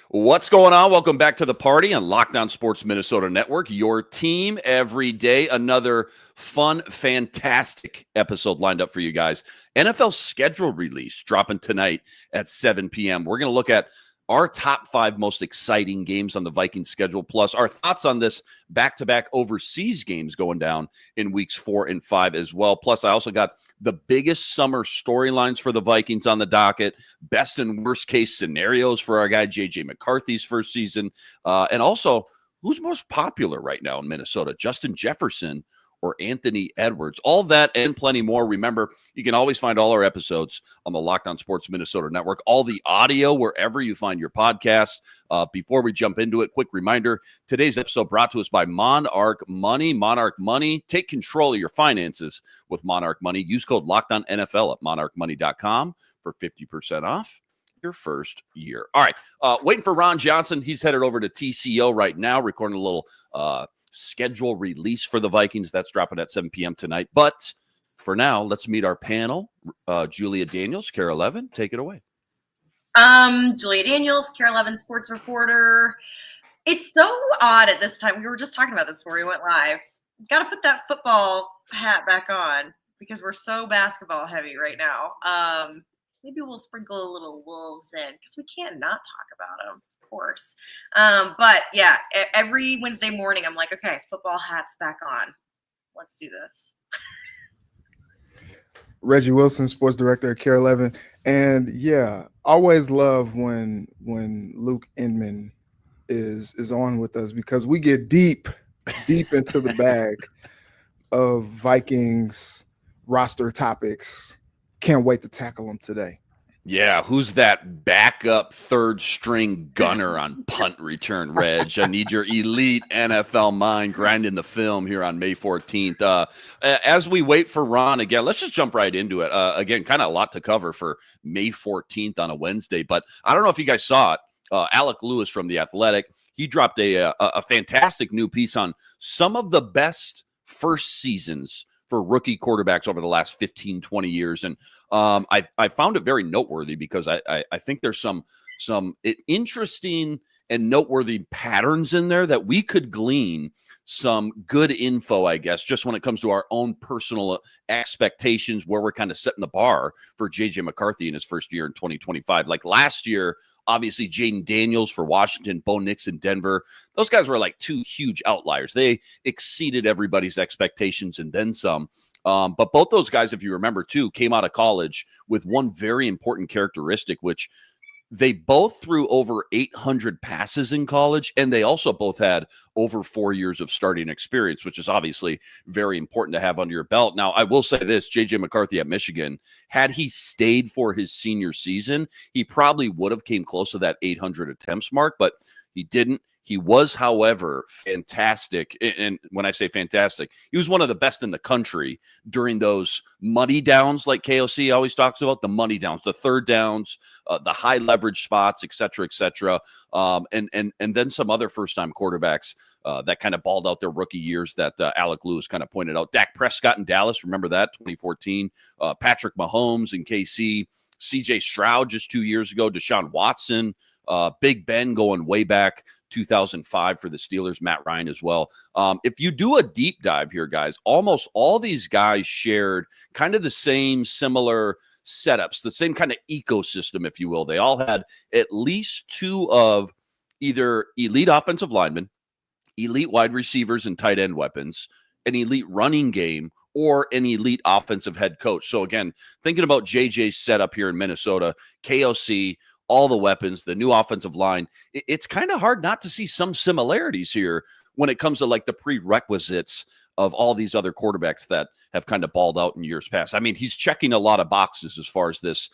What's going on? Welcome back to the party on Locked On Sports Minnesota Network. Your team every day. Another fun, fantastic episode lined up for you guys. NFL schedule release dropping tonight at 7 p.m. We're going to look at our top 5 most exciting games on the Vikings schedule, plus our thoughts on this back-to-back overseas games going down in weeks 4 and 5 as well. Plus, I also got the biggest summer storylines for the Vikings on the docket, best and worst case scenarios for our guy JJ McCarthy's first season, and also who's most popular right now in Minnesota, Justin Jefferson or Anthony Edwards. All that and plenty more. Remember, you can always find all our episodes on the Locked On Sports Minnesota Network, all the audio wherever you find your podcasts. Before we jump into it, quick reminder, today's episode brought to us by Monarch Money. Monarch Money, take control of your finances with Monarch Money. Use code LOCKEDONNFL at monarchmoney.com for 50% off your first year. All right, waiting for Ron Johnson. He's headed over to TCO right now, recording a little schedule release for the Vikings. That's dropping at 7 p.m. tonight. But for now, let's meet our panel. Julia Daniels, Kare 11, take it away. Julia Daniels, Kare 11 sports reporter. It's so odd at this time. We were just talking about this before we went live. Got to put that football hat back on because we're so basketball heavy right now. Maybe we'll sprinkle a little Wolves in because we can't not talk about them. Course. But yeah, every Wednesday morning, I'm like, okay, football hat's back on. Let's do this. Reggie Wilson, sports director at Kare 11. And yeah, always love when Luke Inman is on with us because we get deep into the bag of Vikings roster topics. Can't wait to tackle them today. Yeah, who's that backup third-string gunner on punt return, Reg? I need your elite NFL mind grinding the film here on May 14th. As we wait for Ron again, let's just jump right into it. Again, kind of a lot to cover for May 14th on a Wednesday, but I don't know if you guys saw it. Alec Lewis from The Athletic, he dropped a fantastic new piece on some of the best first seasons for rookie quarterbacks over the last 15, 20 years. And I found it very noteworthy because I think there's some interesting and noteworthy patterns in there that we could glean some good info, I guess, just when it comes to our own personal expectations, where we're kind of setting the bar for JJ McCarthy in his first year in 2025. Like last year, obviously, Jaden Daniels for Washington, Bo Nix in Denver. Those guys were like 2 huge outliers. They exceeded everybody's expectations and then some. But both those guys, if you remember, too, came out of college with one very important characteristic, which they both threw over 800 passes in college, and they also both had over 4 years of starting experience, which is obviously very important to have under your belt. Now, I will say this, JJ McCarthy at Michigan, had he stayed for his senior season, he probably would have came close to that 800 attempts mark, but he didn't. He was, however, fantastic. And when I say fantastic, he was one of the best in the country during those money downs, like KOC always talks about, the money downs, the third downs, the high leverage spots, et cetera, and then some other first-time quarterbacks that kind of balled out their rookie years that Alec Lewis kind of pointed out. Dak Prescott in Dallas, remember that, 2014. Patrick Mahomes in KC. CJ Stroud just 2 years ago. Deshaun Watson. Big Ben going way back 2005 for the Steelers, Matt Ryan as well. If you do a deep dive here, guys, almost all these guys shared kind of the same similar setups, the same kind of ecosystem, if you will. They all had at least 2 of either elite offensive linemen, elite wide receivers and tight end weapons, an elite running game, or an elite offensive head coach. So again, thinking about JJ's setup here in Minnesota, KOC, all the weapons, the new offensive line, it's kind of hard not to see some similarities here when it comes to like the prerequisites of all these other quarterbacks that have kind of balled out in years past. I mean, he's checking a lot of boxes as far as this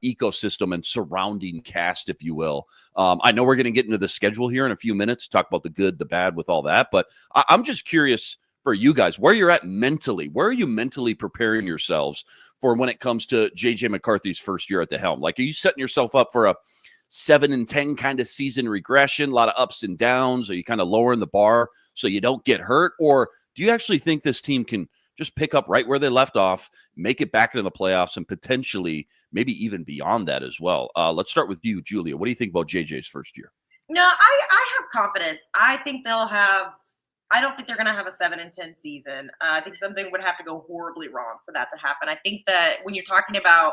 ecosystem and surrounding cast, if you will. I know we're going to get into the schedule here in a few minutes, talk about the good, the bad with all that, but I'm just curious for you guys, where you're at mentally. Where are you mentally preparing yourselves for when it comes to JJ McCarthy's first year at the helm? Like, are you setting yourself up for a 7-10 kind of season regression, a lot of ups and downs? Are you kind of lowering the bar so you don't get hurt? Or do you actually think this team can just pick up right where they left off, make it back into the playoffs, and potentially maybe even beyond that as well? Let's start with you, Julia. What do you think about JJ's first year? No, I have confidence. I think they'll have. I don't think they're going to have a 7-10 season. I think something would have to go horribly wrong for that to happen. I think that when you're talking about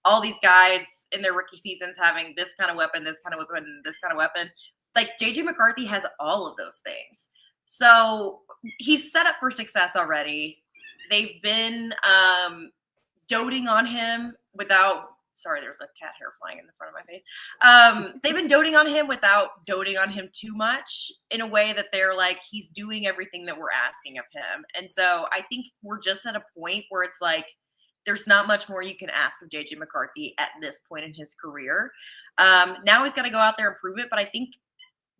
all these guys in their rookie seasons having this kind of weapon, this kind of weapon, this kind of weapon, like JJ McCarthy has all of those things. So he's set up for success already. They've been doting on him without. Sorry, there's a cat hair flying in the front of my face. They've been doting on him without doting on him too much, in a way that they're like, he's doing everything that we're asking of him. And so I think we're just at a point where it's like, there's not much more you can ask of JJ McCarthy at this point in his career. Now he's got to go out there and prove it. But I think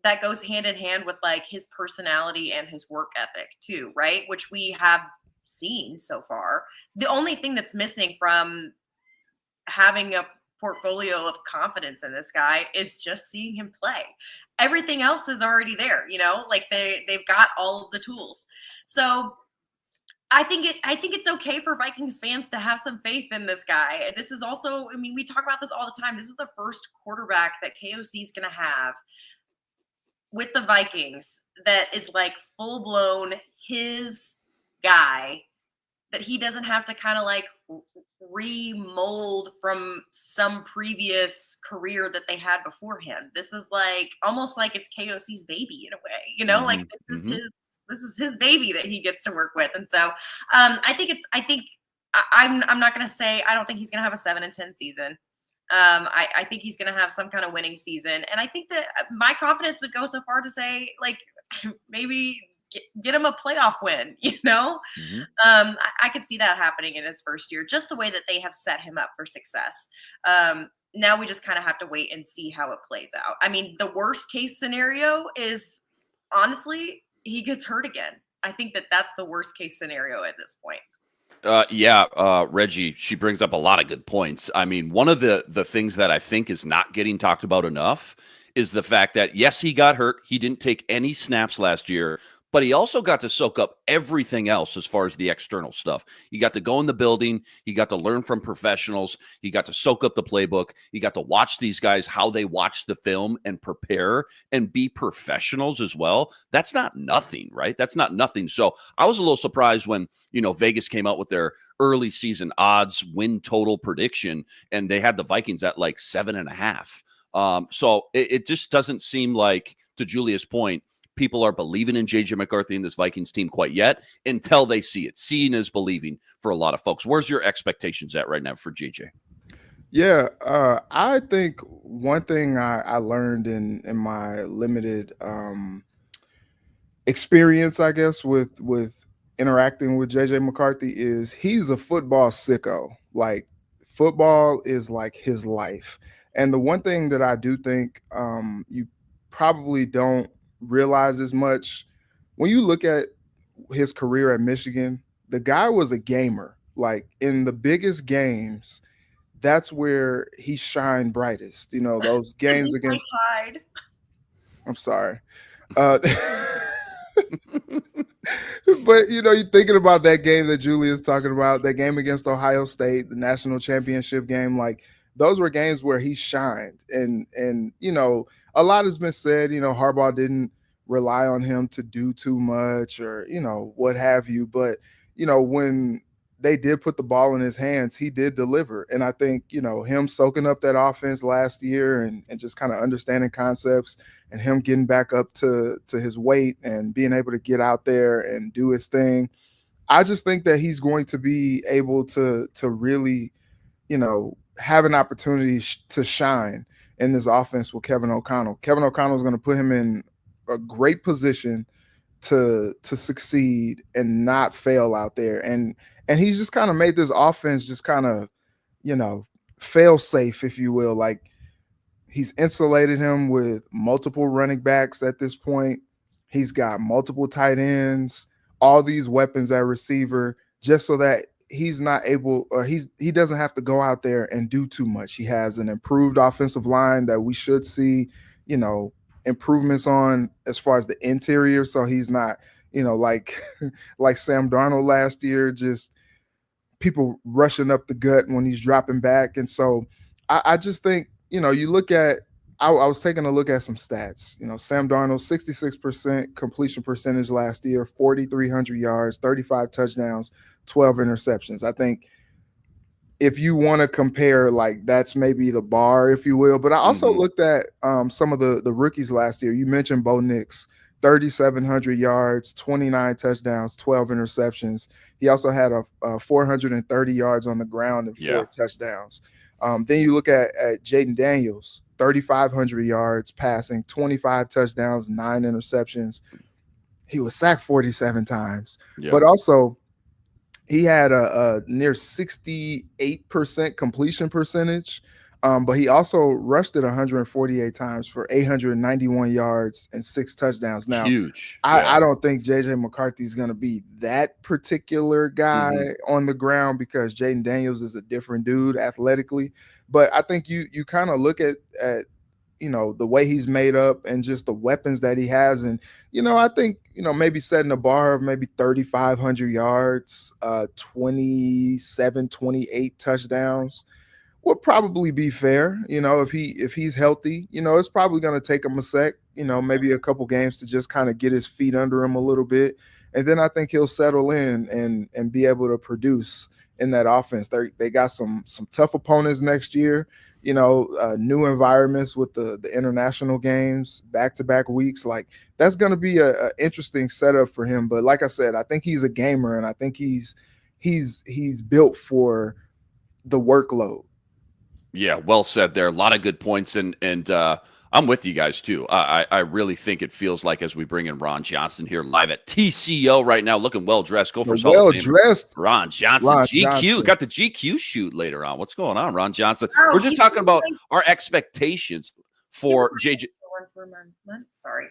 that goes hand in hand with like his personality and his work ethic too, right? Which we have seen so far. The only thing that's missing from having a portfolio of confidence in this guy is just seeing him play. Everything else is already there, like they've got all of the tools. So I think it's okay for Vikings fans to have some faith in this guy. This is also, I mean, we talk about this all the time. This is the first quarterback that KOC is going to have with the Vikings that is like full blown his guy, that he doesn't have to kind of like remold from some previous career that they had before him. This is like almost like it's KOC's baby in a way, like this is his baby that he gets to work with. And so I'm not going to say, I don't think he's going to have a 7-10 season. I think he's going to have some kind of winning season. And I think that my confidence would go so far to say, like, maybe get him a playoff win, I could see that happening in his first year, just the way that they have set him up for success. Now we just kind of have to wait and see how it plays out. I mean, the worst case scenario is honestly, he gets hurt again. I think that that's the worst case scenario at this point. Reggie, she brings up a lot of good points. I mean, one of the things that I think is not getting talked about enough is the fact that, yes, he got hurt. He didn't take any snaps last year, but he also got to soak up everything else as far as the external stuff. He got to go in the building. He got to learn from professionals. He got to soak up the playbook. He got to watch these guys, how they watch the film and prepare and be professionals as well. That's not nothing, right? That's not nothing. So I was a little surprised when, Vegas came out with their early season odds win total prediction, and they had the Vikings at like 7.5. So it just doesn't seem like, to Julia's point, people are believing in JJ McCarthy and this Vikings team quite yet until they see it. Seeing is believing for a lot of folks. Where's your expectations at right now for JJ? Yeah, I think one thing I learned in my limited experience, I guess, with interacting with JJ McCarthy is he's a football sicko. Like, football is like his life. And the one thing that I do think you probably don't realize as much, when you look at his career at Michigan, the guy was a gamer. Like, in the biggest games, that's where he shined brightest. Those games against Hyde. I'm sorry. But you're thinking about that game that Julia's talking about, that game against Ohio State, the national championship game. Like, those were games where he shined. And a lot has been said, Harbaugh didn't rely on him to do too much or, what have you. But, when they did put the ball in his hands, he did deliver. And I think, him soaking up that offense last year and just kind of understanding concepts and him getting back up to his weight and being able to get out there and do his thing. I just think that he's going to be able to really, have an opportunity to shine in this offense with Kevin O'Connell. Kevin O'Connell is going to put him in a great position to succeed and not fail out there. And he's just kind of made this offense just kind of, fail safe, if you will. Like, he's insulated him with multiple running backs at this point. He's got multiple tight ends, all these weapons at receiver, just so that he's not able, or he doesn't have to go out there and do too much. He has an improved offensive line that we should see, improvements on as far as the interior. So he's not, like Sam Darnold last year, just people rushing up the gut when he's dropping back. And so I just think, you look at I was taking a look at some stats. Sam Darnold, 66% completion percentage last year, 4,300 yards, 35 touchdowns, 12 interceptions. I think if you want to compare, like, that's maybe the bar, if you will. But I also looked at some of the rookies last year. You mentioned Bo Nix, 3,700 yards, 29 touchdowns, 12 interceptions. He also had a 430 yards on the ground and 4 touchdowns. Then you look at Jaden Daniels, 3,500 yards passing, 25 touchdowns, 9 interceptions. He was sacked 47 times. But also he had a near 68% completion percentage. But he also rushed it 148 times for 891 yards and 6 touchdowns. Now, huge. I don't think JJ McCarthy is going to be that particular guy on the ground because Jaden Daniels is a different dude athletically. But I think you kind of look at the way he's made up and just the weapons that he has. And, I think, maybe setting a bar of maybe 3,500 yards, 27, 28 touchdowns would probably be fair. If he's healthy, it's probably going to take him a sec, maybe a couple games to just kind of get his feet under him a little bit. And then I think he'll settle in and be able to produce in that offense. They got some tough opponents next year, new environments with the international games, back-to-back weeks. Like, that's going to be a interesting setup for him. But like I said, I think he's a gamer, and I think he's built for the workload. Yeah, well said there. A lot of good points, and I'm with you guys too. I really think it feels like as we bring in Ron Johnson here live at TCO right now, looking well dressed. Go for well dressed. Ron Johnson, GQ got the GQ shoot later on. What's going on, Ron Johnson? We're just talking about our expectations for JJ. Sorry.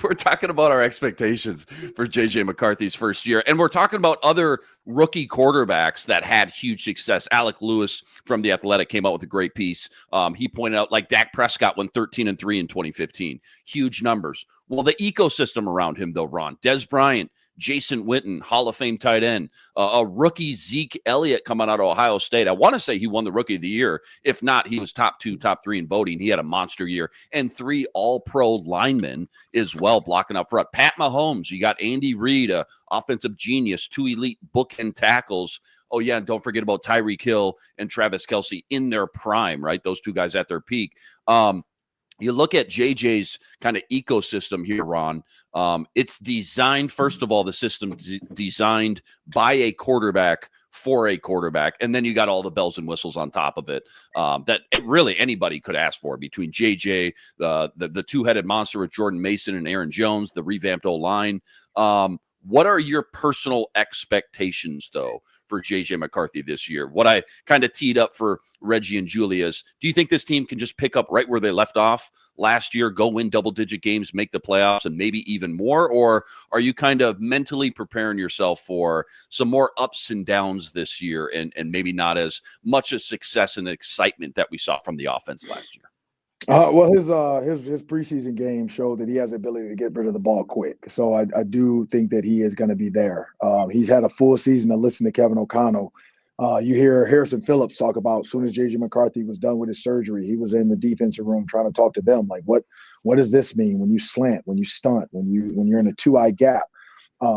We're talking about our expectations for JJ McCarthy's first year. And we're talking about other rookie quarterbacks that had huge success. Alec Lewis from The Athletic came out with a great piece. He pointed out, like, Dak Prescott went 13-3 in 2015. Huge numbers. Well, the ecosystem around him, though, Ron, Des Bryant, Jason Witten, Hall of Fame tight end, a rookie Zeke Elliott coming out of Ohio State. I want to say he won the Rookie of the Year. If not, he was top 2, top 3 in voting. He had a monster year. And 3 all-pro linemen as well blocking up front. Pat Mahomes, you got Andy Reid, a offensive genius, 2 elite bookend tackles. Oh, yeah, and don't forget about Tyreek Hill and Travis Kelce in their prime, right? Those 2 guys at their peak. You look at JJ's kind of ecosystem here, Ron. It's designed, first of all, the system's designed by a quarterback for a quarterback, and then you got all the bells and whistles on top of it that really anybody could ask for between JJ, the 2-headed monster with Jordan Mason and Aaron Jones, the revamped O-line. What are your personal expectations, though, for JJ McCarthy this year? What I kind of teed up for Reggie and Julia's, do you think this team can just pick up right where they left off last year, go win double-digit games, make the playoffs, and maybe even more? Or are you kind of mentally preparing yourself for some more ups and downs this year and maybe not as much as success and excitement that we saw from the offense last year? Well, his preseason game showed that he has the ability to get rid of the ball quick. So I do think that he is going to be there. He's had a full season to listen to Kevin O'Connell. You hear Harrison Phillips talk about as soon as JJ McCarthy was done with his surgery, he was in the defensive room trying to talk to them. Like, what does this mean when you slant, when you stunt, when you're in a 2-eye gap?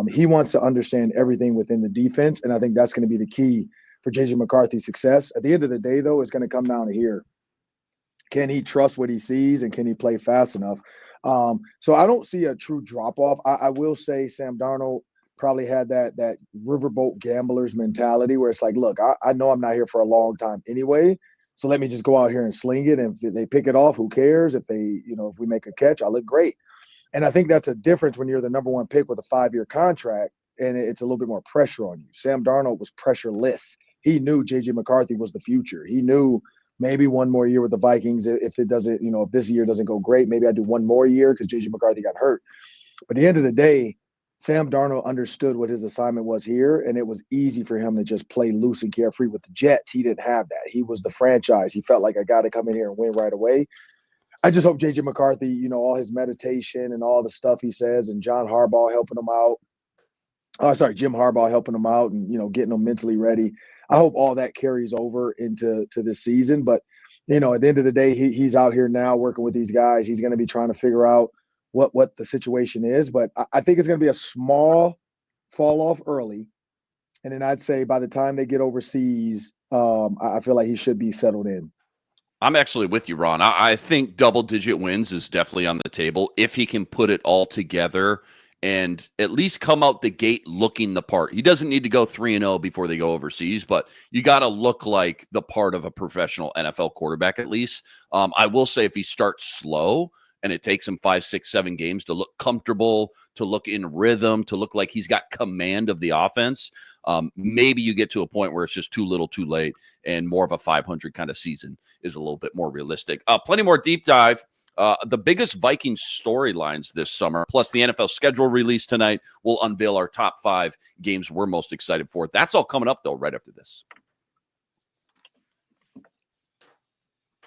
He wants to understand everything within the defense, and I think that's going to be the key for JJ McCarthy's success. At the end of the day, though, it's going to come down to here. Can he trust what he sees, and can he play fast enough? So I don't see a true drop-off. I will say Sam Darnold probably had that riverboat gambler's mentality where it's like, look, I know I'm not here for a long time anyway, so let me just go out here and sling it. And if they pick it off, who cares? If if we make a catch, I look great. And I think that's a difference when you're the number 1 pick with a 5-year contract, and it's a little bit more pressure on you. Sam Darnold was pressureless. He knew JJ McCarthy was the future. He knew maybe one more year with the Vikings. If it doesn't, if this year doesn't go great, maybe I do one more year because JJ McCarthy got hurt. But at the end of the day, Sam Darnold understood what his assignment was here, and it was easy for him to just play loose and carefree with the Jets. He didn't have that. He was the franchise. He felt like, I got to come in here and win right away. I just hope JJ McCarthy, all his meditation and all the stuff he says, and Jim Harbaugh helping him out and, getting him mentally ready. I hope all that carries over into this season. But at the end of the day, he's out here now working with these guys. He's going to be trying to figure out what the situation is. But I think it's going to be a small fall off early. And then I'd say by the time they get overseas, I feel like he should be settled in. I'm actually with you, Ron. I think double-digit wins is definitely on the table if he can put it all together and at least come out the gate looking the part. He doesn't need to go 3-0 before they go overseas, but you got to look like the part of a professional NFL quarterback at least. I will say if he starts slow and it takes him 5, 6, 7 games to look comfortable, to look in rhythm, to look like he's got command of the offense, maybe you get to a point where it's just too little too late and more of a 500 kind of season is a little bit more realistic. Plenty more deep dive. The biggest Vikings storylines this summer, plus the NFL schedule release tonight, will unveil our top 5 games we're most excited for. That's all coming up, though, right after this.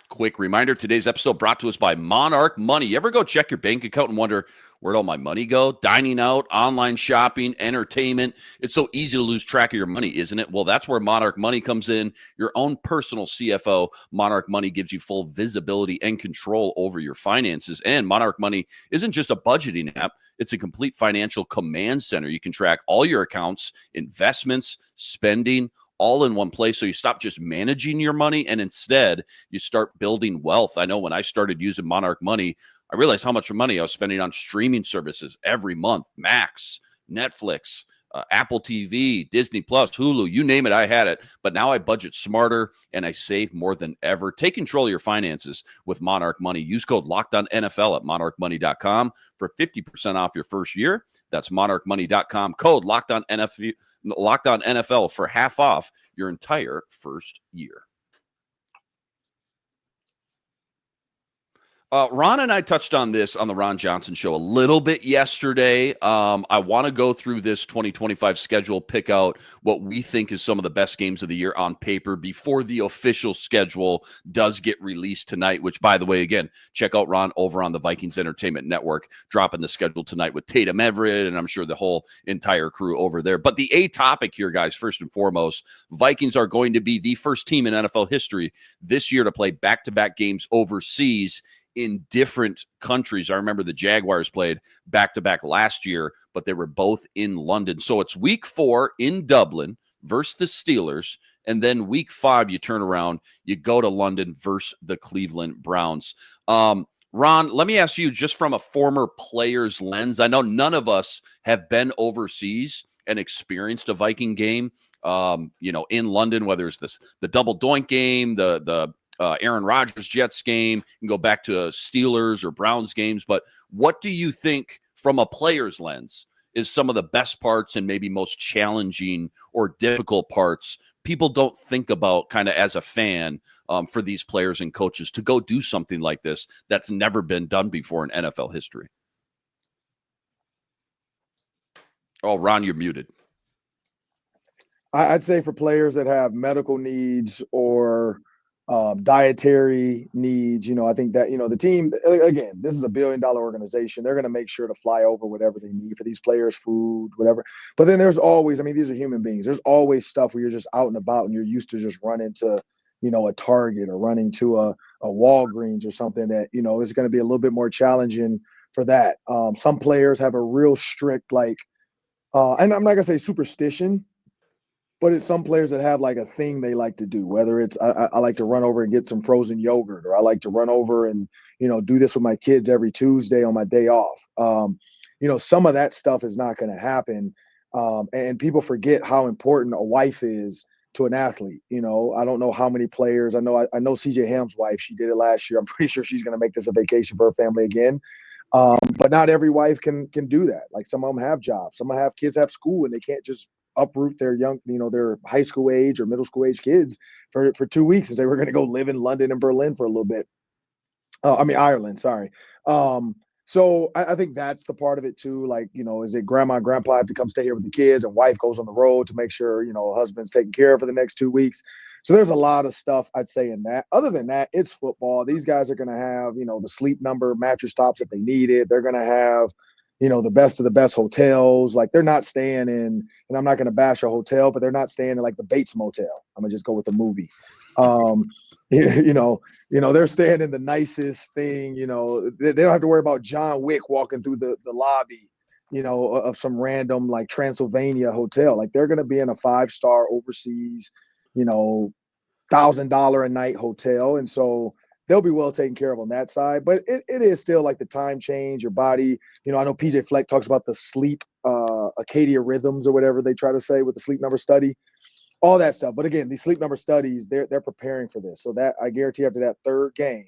Quick reminder, today's episode brought to us by Monarch Money. You ever go check your bank account and wonder, where'd all my money go? Dining out, online shopping, entertainment. It's so easy to lose track of your money, isn't it? Well, that's where Monarch Money comes in. Your own personal CFO. Monarch Money gives you full visibility and control over your finances. And Monarch Money isn't just a budgeting app. It's a complete financial command center. You can track all your accounts, investments, spending, all in one place. So you stop just managing your money and instead you start building wealth. I know when I started using Monarch Money, I realized how much money I was spending on streaming services every month. Max, Netflix, Apple TV, Disney Plus, Hulu, you name it, I had it. But now I budget smarter and I save more than ever. Take control of your finances with Monarch Money. Use code LOCKEDONNFL at monarchmoney.com for 50% off your first year. That's monarchmoney.com. Code LOCKEDONNFL for half off your entire first year. Ron and I touched on this on the Ron Johnson show a little bit yesterday. I want to go through this 2025 schedule, pick out what we think is some of the best games of the year on paper before the official schedule does get released tonight, which, by the way, again, check out Ron over on the Vikings Entertainment Network, dropping the schedule tonight with Tatum Everett, and I'm sure the whole entire crew over there. But the A topic here, guys, first and foremost, Vikings are going to be the first team in NFL history this year to play back-to-back games overseas in different countries. I remember the Jaguars played back-to-back last year, but they were both in London. So it's week 4 in Dublin versus the Steelers, and then week 5 you turn around, you go to London versus the Cleveland Browns. Ron, let me ask you, just from a former player's lens, I know none of us have been overseas and experienced a Viking game, in London, whether it's the double doink game, the Aaron Rodgers Jets game, you can go back to Steelers or Browns games. But what do you think from a player's lens is some of the best parts and maybe most challenging or difficult parts people don't think about kind of as a fan for these players and coaches to go do something like this that's never been done before in NFL history? Oh, Ron, you're muted. I'd say for players that have medical needs or dietary needs, I think that, the team, again, this is a $1 billion organization. They're going to make sure to fly over whatever they need for these players, food, whatever. But then there's always, these are human beings. There's always stuff where you're just out and about and you're used to just running to, a Target or running to a Walgreens or something that, is going to be a little bit more challenging for that. Some players have a real strict, and I'm not going to say superstition, but it's some players that have like a thing they like to do, whether it's I like to run over and get some frozen yogurt, or I like to run over and, do this with my kids every Tuesday on my day off. Some of that stuff is not going to happen. And people forget how important a wife is to an athlete. I don't know how many players. I know CJ Ham's wife, she did it last year. I'm pretty sure she's going to make this a vacation for her family again. But not every wife can do that. Like some of them have jobs. Some have kids have school and they can't just uproot their young, their high school age or middle school age kids for 2 weeks and say, we're going to go live in London and Berlin for a little bit. Ireland, sorry. So I think that's the part of it too. Like, is it grandma and grandpa have to come stay here with the kids and wife goes on the road to make sure, husband's taken care of for the next 2 weeks. So there's a lot of stuff I'd say in that. Other than that, it's football. These guys are going to have, the sleep number mattress tops if they need it. They're going to have, the best of the best hotels. Like they're not staying in, and I'm not going to bash a hotel, but they're not staying in like the Bates Motel. I'm going to just go with the movie. They're staying in the nicest thing. They don't have to worry about John Wick walking through the lobby, of some random like Transylvania hotel. Like they're going to be in a 5-star overseas, $1,000 a night hotel, and so they'll be well taken care of on that side. But it is still like the time change, your body. I know PJ Fleck talks about the sleep Acadia rhythms or whatever they try to say with the sleep number study, all that stuff. But again, these sleep number studies, they're preparing for this. So that I guarantee after that third game,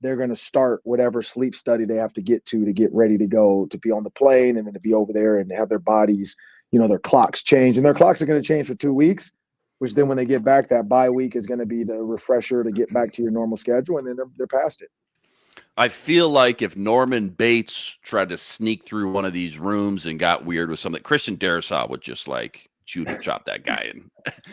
they're going to start whatever sleep study they have to get ready to go, to be on the plane and then to be over there and have their bodies, their clocks change. And their clocks are going to change for 2 weeks, which then when they get back, that bye week is going to be the refresher to get back to your normal schedule. And then they're past it. I feel like if Norman Bates tried to sneak through one of these rooms and got weird with something, Christian Darrisaw would just like chop that guy, and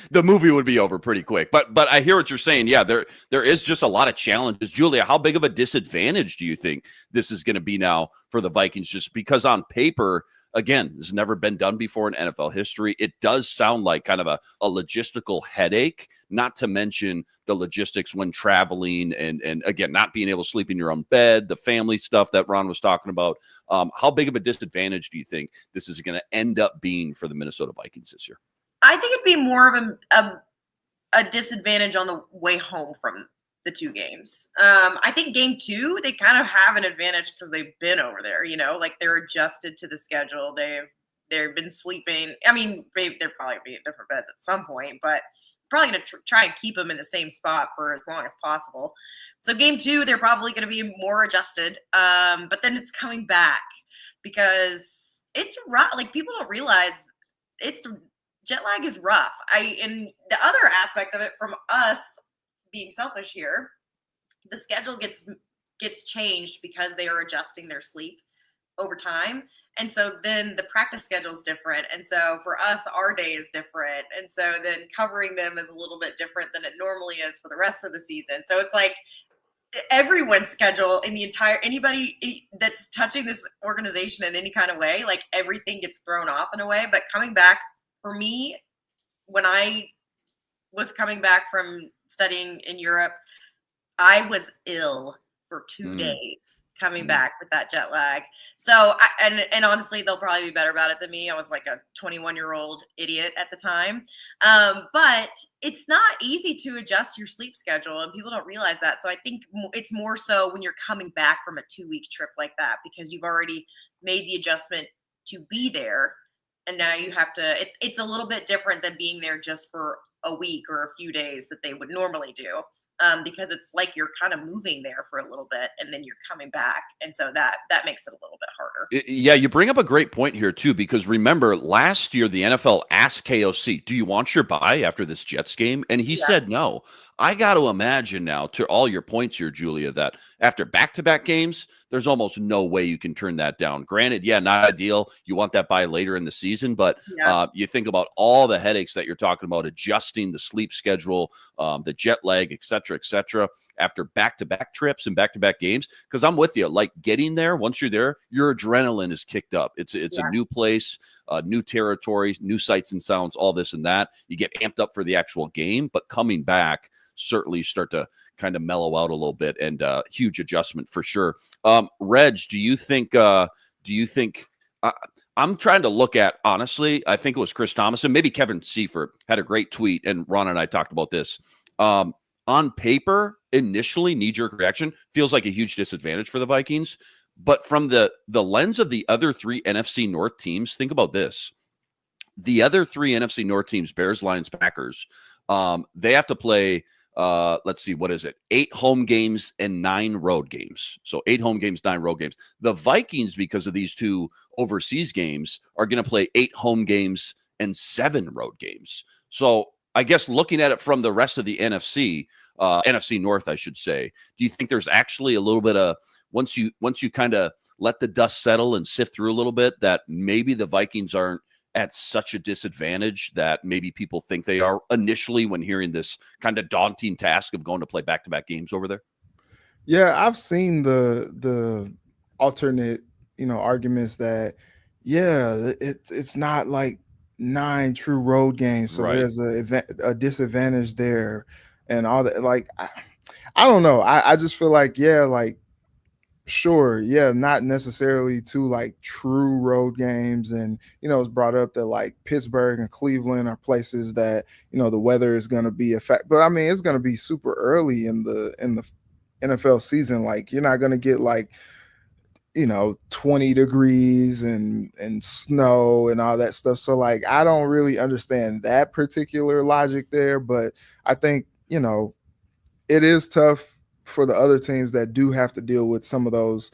the movie would be over pretty quick. But I hear what you're saying. Yeah, there is just a lot of challenges. Julia, how big of a disadvantage do you think this is going to be now for the Vikings? Just because on paper, again, this has never been done before in NFL history. It does sound like kind of a logistical headache, not to mention the logistics when traveling and again, not being able to sleep in your own bed, the family stuff that Ron was talking about. How big of a disadvantage do you think this is going to end up being for the Minnesota Vikings this year? I think it'd be more of a disadvantage on the way home from the 2 games. I think game 2, they kind of have an advantage because they've been over there, like they're adjusted to the schedule. They've been sleeping. I mean, they're probably be in different beds at some point, but probably going to try and keep them in the same spot for as long as possible. So game 2, they're probably going to be more adjusted. But then it's coming back because it's rough. Like people don't realize jet lag is rough. And the other aspect of it from us being selfish here, the schedule gets changed because they are adjusting their sleep over time. And so then the practice schedule is different. And so for us, our day is different. And so then covering them is a little bit different than it normally is for the rest of the season. So it's like everyone's schedule in the anybody that's touching this organization in any kind of way, like everything gets thrown off in a way. But coming back, for me, when I was coming back from studying in Europe, I was ill for 2 days coming back with that jet lag. So, and honestly, they'll probably be better about it than me. I was like a 21-year-old idiot at the time. But it's not easy to adjust your sleep schedule, and people don't realize that. So I think it's more so when you're coming back from a 2-week trip like that, because you've already made the adjustment to be there. And now you have to, it's a little bit different than being there just for a week or a few days that they would normally do. Because it's like you're kind of moving there for a little bit and then you're coming back. And so that makes it a little bit harder. Yeah, you bring up a great point here, too, because remember, last year, the NFL asked KOC, do you want your bye after this Jets game? And he said no. I got to imagine now, to all your points here, Julia, that after back-to-back games, there's almost no way you can turn that down. Granted, yeah, not ideal. You want that bye later in the season, but you think about all the headaches that you're talking about, adjusting the sleep schedule, the jet lag, et cetera, after back-to-back trips and back-to-back games. Because I'm with you. Like, getting there, once you're there, your adrenaline is kicked up. It's a new place, new territory, new sights and sounds, all this and that. You get amped up for the actual game, but coming back, certainly you start to kind of mellow out a little bit, and huge adjustment for sure. Reg, do you think I'm trying to look at, honestly, I think it was Chris Thomason, maybe Kevin Seifert had a great tweet, and Ron and I talked about this. On paper, initially, knee-jerk reaction feels like a huge disadvantage for the Vikings. But from the lens of the other 3 NFC North teams, think about this. The other 3 NFC North teams, Bears, Lions, Packers, they have to play, let's see, what is it? 8 home games and 9 road games. So 8 home games, 9 road games. The Vikings, because of these 2 overseas games, are going to play 8 home games and 7 road games. So I guess looking at it from the rest of the NFC North, I should say, do you think there's actually a little bit of, once you kind of let the dust settle and sift through a little bit, that maybe the Vikings aren't at such a disadvantage that maybe people think they are initially when hearing this kind of daunting task of going to play back-to-back games over there? Yeah, I've seen the alternate, arguments that, it's not like 9 true road games, so Right. there's a disadvantage there, and all that. Like, I don't know. I just feel like, yeah, like, sure, yeah, not necessarily two like true road games. And, it's brought up that like Pittsburgh and Cleveland are places that, the weather is going to be a fact. But I mean, it's going to be super early in the NFL season. Like, you're not going to get like, 20 degrees and snow and all that stuff. So like, I don't really understand that particular logic there, but I think, it is tough for the other teams that do have to deal with some of those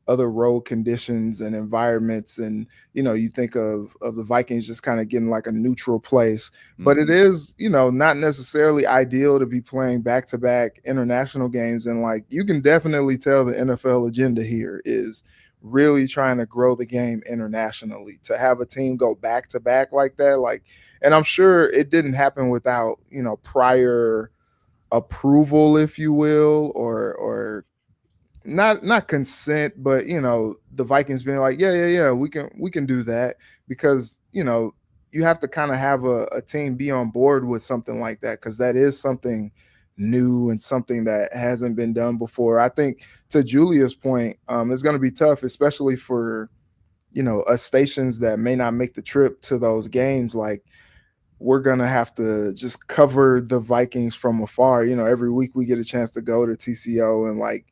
other road conditions and environments. And, you think of the Vikings just kind of getting like a neutral place, but it is, not necessarily ideal to be playing back-to-back international games. And like, you can definitely tell the NFL agenda here is really trying to grow the game internationally, to have a team go back-to-back like that. Like, and I'm sure it didn't happen without, prior approval, if you will, or not consent, but the Vikings being like, yeah, we can do that, because you have to kind of have a team be on board with something like that, because that is something new and something that hasn't been done before. I think, to Julia's point, it's going to be tough, especially for us stations that may not make the trip to those games. Like, we're going to have to just cover the Vikings from afar. Every week we get a chance to go to TCO and like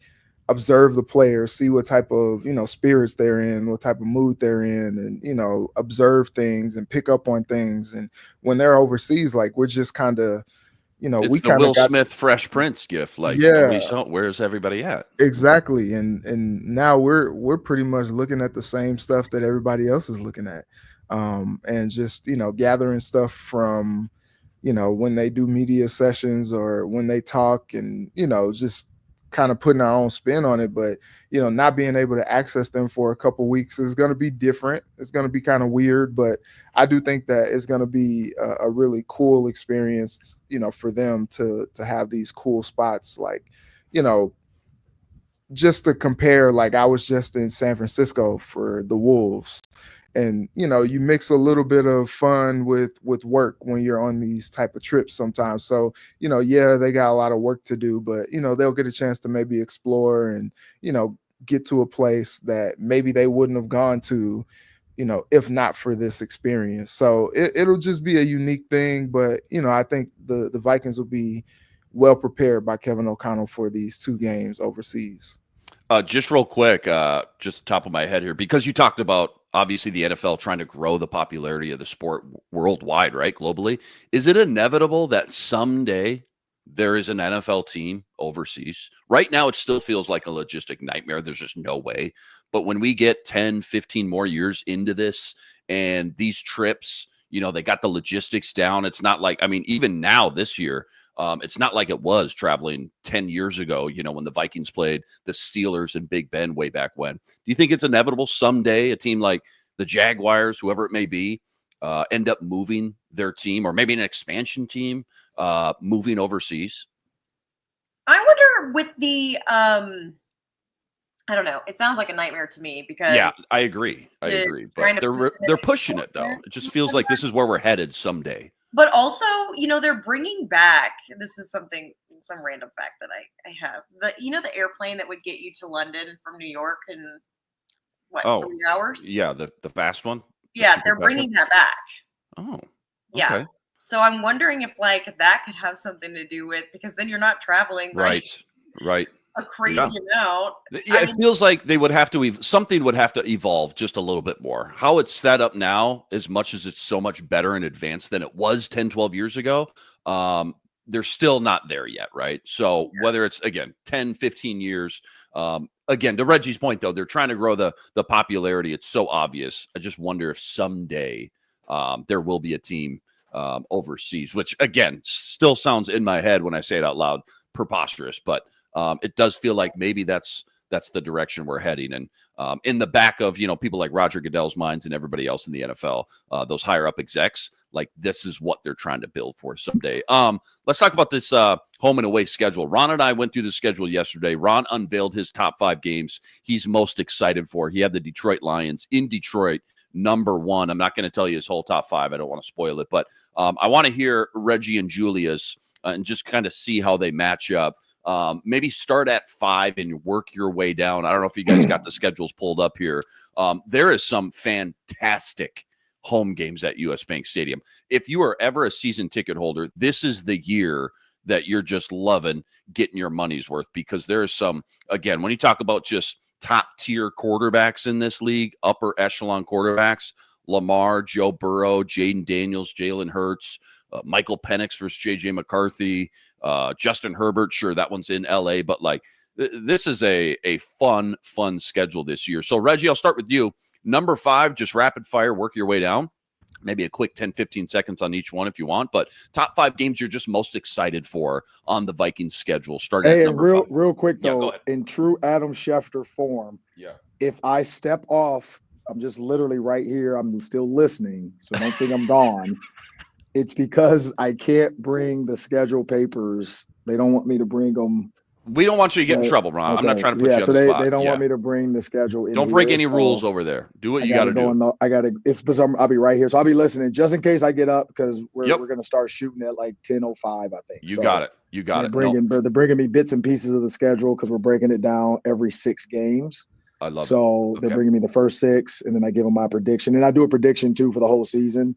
observe the players, see what type of, spirits they're in, what type of mood they're in, and, observe things and pick up on things. And when they're overseas, like, we're just kind of, it's we the kind Will of got Smith Fresh Prince gift. Like, yeah, where's everybody at? exactly. And now we're pretty much looking at the same stuff that everybody else is looking at. And just, gathering stuff from, when they do media sessions or when they talk, and, just kind of putting our own spin on it. But, not being able to access them for a couple weeks is going to be different. It's going to be kind of weird, but I do think that it's going to be a really cool experience, for them to have these cool spots. Like, just to compare, like, I was just in San Francisco for the Wolves. And you mix a little bit of fun with work when you're on these type of trips sometimes. So yeah, they got a lot of work to do, but they'll get a chance to maybe explore and get to a place that maybe they wouldn't have gone to if not for this experience. So it'll just be a unique thing. But I think the Vikings will be well prepared by Kevin O'Connell for these two games overseas. Just real quick, just top of my head here, because you talked about obviously the NFL trying to grow the popularity of the sport worldwide, right? Globally. Is it inevitable that someday there is an NFL team overseas? Right now, it still feels like a logistic nightmare. There's just no way. But when we get 10, 15 more years into this, and these trips, they got the logistics down. It's not like, I mean, even now this year, it's not like it was traveling 10 years ago, when the Vikings played the Steelers and Big Ben way back when. Do you think it's inevitable someday a team like the Jaguars, whoever it may be, end up moving their team, or maybe an expansion team moving overseas? I wonder with the I don't know. It sounds like a nightmare to me, because Yeah, I agree. But they're pushing it, though. It just feels like this is where we're headed someday. But also, they're bringing back, this is some random fact that I have. The airplane that would get you to London from New York in 3 hours? Yeah, the fast one. Yeah, they're bringing that back. Oh, okay. Yeah. So I'm wondering if like that could have something to do with, because then you're not traveling like right. a crazy amount. Yeah, it feels like they would have to something would have to evolve just a little bit more. How it's set up now, as much as it's so much better in advance than it was 10, 12 years ago, they're still not there yet, right? So whether it's, again, 10, 15 years, again, to Reggie's point, though, they're trying to grow the popularity. It's so obvious. I just wonder if someday there will be a team overseas, which, again, still sounds in my head when I say it out loud preposterous, but it does feel like maybe that's the direction we're heading. And in the back of, people like Roger Goodell's minds and everybody else in the NFL, those higher up execs, like, this is what they're trying to build for someday. Let's talk about this home and away schedule. Ron and I went through the schedule yesterday. Ron unveiled his top 5 games he's most excited for. He had the Detroit Lions in Detroit, number 1. I'm not going to tell you his whole top 5. I don't want to spoil it, but I want to hear Reggie and Julia's and just kind of see how they match up. Maybe start at 5 and work your way down. I don't know if you guys got the schedules pulled up here. There is some fantastic home games at US Bank Stadium. If you are ever a season ticket holder, this is the year that you're just loving getting your money's worth, because there's some, again, when you talk about just top tier quarterbacks in this league, upper echelon quarterbacks, Lamar, Joe Burrow, Jaden Daniels, Jalen Hurts, Michael Penix versus JJ McCarthy, Justin Herbert. Sure, that one's in LA, but like this is a fun schedule this year. So Reggie, I'll start with you. Number 5, just rapid fire, work your way down. Maybe a quick 10, 15 seconds on each one if you want, but top 5 games you're just most excited for on the Vikings schedule. Starting at number 5. Real quick though, yeah, in true Adam Schefter form, if I step off, I'm just literally right here. I'm still listening, so don't think I'm gone. It's because I can't bring the schedule papers. They don't want me to bring them. We don't want you to get in trouble, Ron. Okay. I'm not trying to put you on the spot. They don't want me to bring the schedule in. Don't break any rules over there. Do what you got to do. It's because I'll be right here. So I'll be listening just in case I get up, because we're going to start shooting at like 10:05, I think. You got it. They're bringing me bits and pieces of the schedule because we're breaking it down every 6 games. I love it. So they're bringing me the first 6, and then I give them my prediction. And I do a prediction too for the whole season.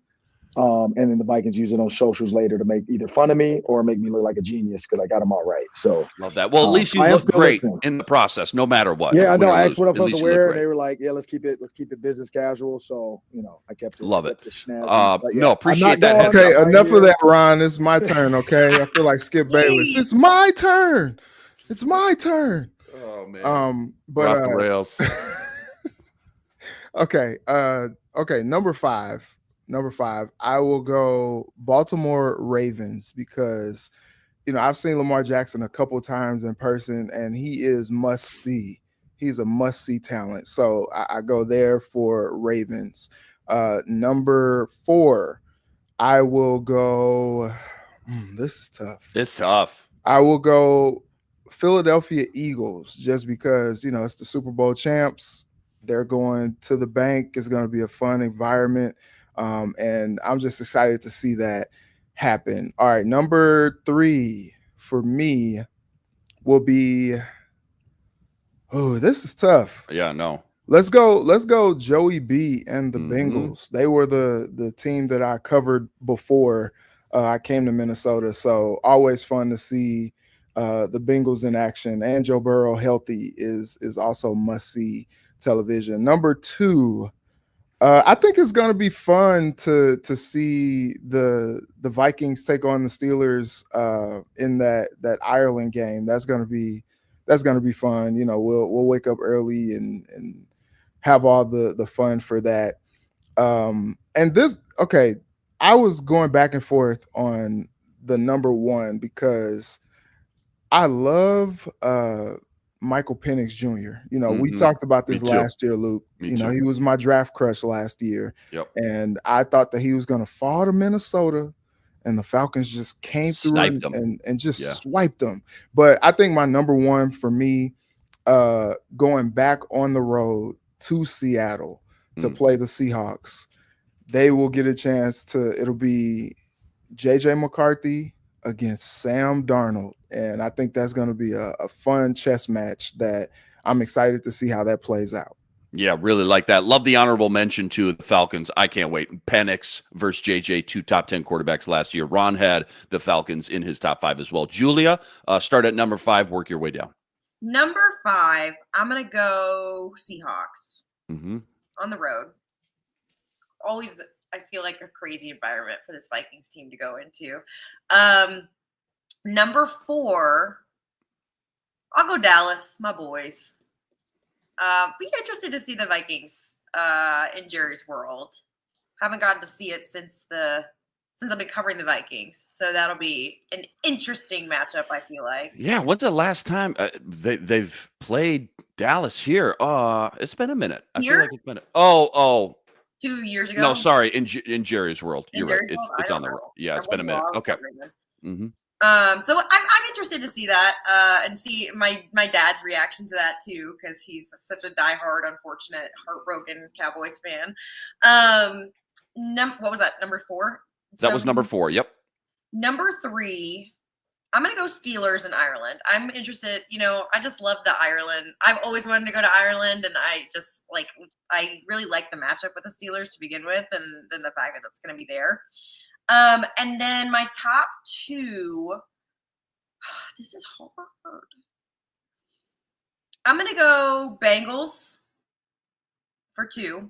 And then the Vikings use it on socials later to make either fun of me or make me look like a genius because I got them all right. So love that. Well, at least you look great in the process, no matter what. Yeah, I know. I asked what I'm supposed to wear, and they were like, "Yeah, let's keep it business casual." So I kept it. Love it. No, appreciate that. Okay, enough of that, Ron. It's my turn. Okay, I feel like Skip Bayless. It's my turn. It's my turn. Oh man. But off the rails. Okay. Okay. Number five, I will go Baltimore Ravens because, I've seen Lamar Jackson a couple of times in person, and he is must see. He's a must see talent. So I go there for Ravens. Number 4, I will go. This is tough. It's tough. I will go Philadelphia Eagles just because, it's the Super Bowl champs. They're going to the bank. It's going to be a fun environment. And I'm just excited to see that happen. All right, number 3 for me will be. Oh, this is tough. Yeah, no. Let's go Joey B and the Bengals. They were the team that I covered before I came to Minnesota. So always fun to see the Bengals in action, and Joe Burrow healthy is also must see television. Number 2. I think it's going to be fun to see the Vikings take on the Steelers in that Ireland game. That's going to be fun. We'll wake up early and have all the fun for that. And this, okay, I was going back and forth on the number 1 because I love Michael Penix Jr. We talked about this last year, Luke. He was my draft crush last year. Yep. And I thought that he was going to fall to Minnesota, and the Falcons just came through and just swiped them. But I think my number 1 for me, going back on the road to Seattle to play the Seahawks, they will get a chance it'll be JJ McCarthy against Sam Darnold. And I think that's going to be a fun chess match that I'm excited to see how that plays out. Yeah, really like that. Love the honorable mention to the Falcons. I can't wait. Penix versus JJ, 2 top 10 quarterbacks last year. Ron had the Falcons in his top 5 as well. Julia, start at number 5, work your way down. Number 5, I'm going to go Seahawks on the road. Always, I feel like a crazy environment for this Vikings team to go into. Number 4, I'll go Dallas, my boys. Be interested to see the Vikings in Jerry's world. Haven't gotten to see it since I've been covering the Vikings, so that'll be an interesting matchup, I feel like. Yeah, when's the last time they've played Dallas here? It's been a minute. I feel like it's been 2 years ago. No, sorry, in Jerry's world. You're right. It's on the road. Yeah, it's been a minute. Okay. So I'm interested to see that and see my dad's reaction to that too, because he's such a diehard, unfortunate, heartbroken Cowboys fan. What was that? Number 4? That was number 4. Yep. Number 3, I'm going to go Steelers in Ireland. I'm interested, I just love the Ireland. I've always wanted to go to Ireland, and I really like the matchup with the Steelers to begin with, and then the fact that it's going to be there. And then my top two, this is hard. I'm going to go Bengals for 2.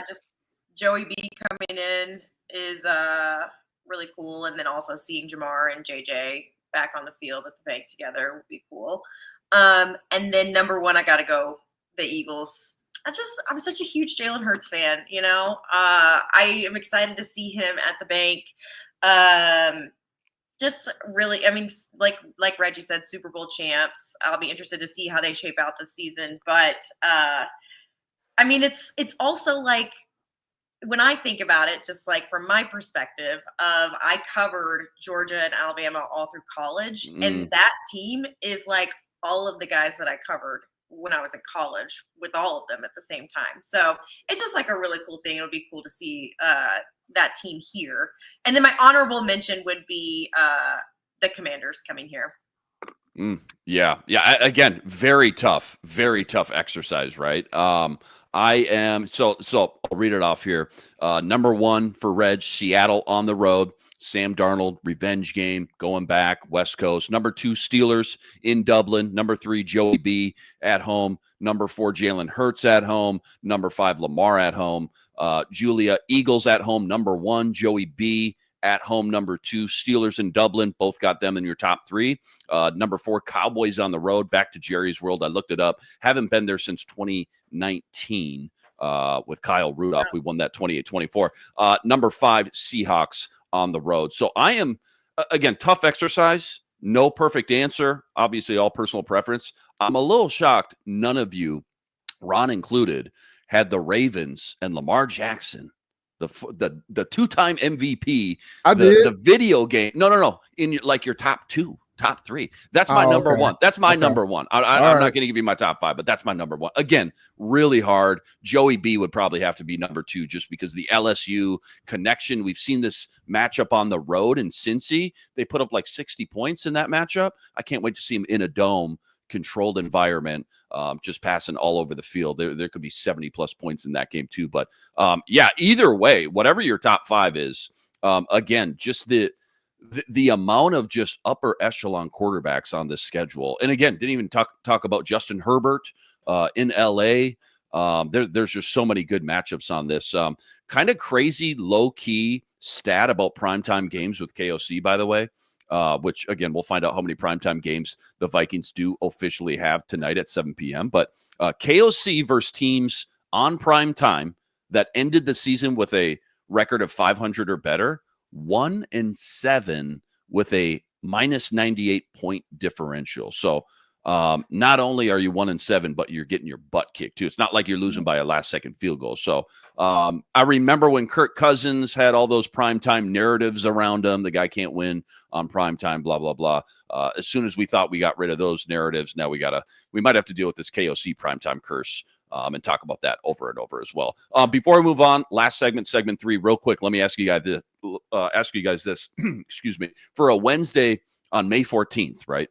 Just Joey B coming in is really cool, and then also seeing Jamar and JJ back on the field at the bank together would be cool. And then number 1, I got to go the Eagles. I'm such a huge Jalen Hurts fan. I am excited to see him at the bank. Just really, like Reggie said, Super Bowl champs. I'll be interested to see how they shape out this season. But it's also like, when I think about it, just like from my perspective of, I covered Georgia and Alabama all through college, and that team is like all of the guys that I covered when I was in college, with all of them at the same time. So it's just like a really cool thing. It would be cool to see that team here. And then my honorable mention would be the Commanders coming here. Yeah. Again, very tough exercise, right? I am so I'll read it off here. Number 1 for Reg, Seattle on the road. Sam Darnold, revenge game, going back, West Coast. Number 2, Steelers in Dublin. Number 3, Joey B at home. Number 4, Jalen Hurts at home. Number 5, Lamar at home. Julia, Eagles at home. Number 1, Joey B at home. Number 2, Steelers in Dublin. Both got them in your top 3. Number 4, Cowboys on the road. Back to Jerry's World. I looked it up. Haven't been there since 2019 with Kyle Rudolph. We won that 28-24. Number 5, Seahawks on the road. So I am, again, tough exercise. No perfect answer. Obviously, all personal preference. I'm a little shocked none of you, Ron included, had the Ravens and Lamar Jackson, the 2-time MVP. I did. The video game. No. In your top 3. That's my number 1. That's my number 1. I'm not going to give you my top 5, but that's my number 1. Again, really hard. Joey B would probably have to be number 2 just because the LSU connection. We've seen this matchup on the road in Cincy. They put up like 60 points in that matchup. I can't wait to see him in a dome, controlled environment, just passing all over the field. There could be 70+ points in that game too. But either way, whatever your top 5 is, again, just the amount of just upper echelon quarterbacks on this schedule. And again, didn't even talk about Justin Herbert in LA. There's just so many good matchups on this. Kind of crazy low key stat about primetime games with KOC, by the way, which again, we'll find out how many primetime games the Vikings do officially have tonight at 7 p.m. But KOC versus teams on primetime that ended the season with a record of 500 or better, 1-7 with a minus 98 point differential. So not only are you 1-7, but you're getting your butt kicked too. It's not like you're losing by a last second field goal. So I remember when Kirk Cousins had all those primetime narratives around him. The guy can't win on primetime, blah, blah, blah. As soon as we thought we got rid of those narratives, now we might have to deal with this KOC primetime curse. And talk about that over and over as well. Before we move on, last segment 3, real quick. Let me ask you guys this. Excuse me. For a Wednesday on May 14th, right?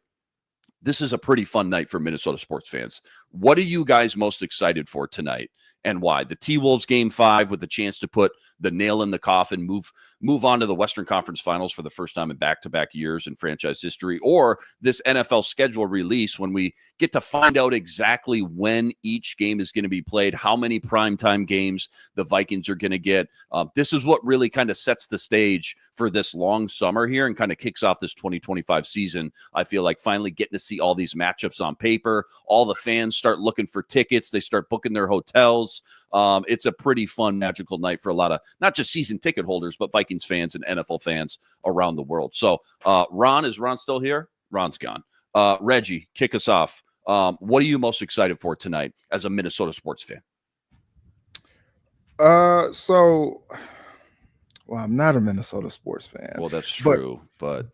This is a pretty fun night for Minnesota sports fans. What are you guys most excited for tonight, and why? The T-Wolves Game 5 with the chance to put the nail in the coffin, move on to the Western Conference Finals for the first time in back-to-back years in franchise history, or this NFL schedule release when we get to find out exactly when each game is going to be played, how many primetime games the Vikings are going to get. This is what really kind of sets the stage for this long summer here and kind of kicks off this 2025 season. I feel like finally getting to see all these matchups on paper. All the fans start looking for tickets. They start booking their hotels. It's a pretty fun, magical night for a lot of not just season ticket holders, but Vikings fans and NFL fans around the world. So, Ron, is Ron still here? Ron's gone. Reggie, kick us off. What are you most excited for tonight as a Minnesota sports fan? Well, I'm not a Minnesota sports fan. Well, that's true, but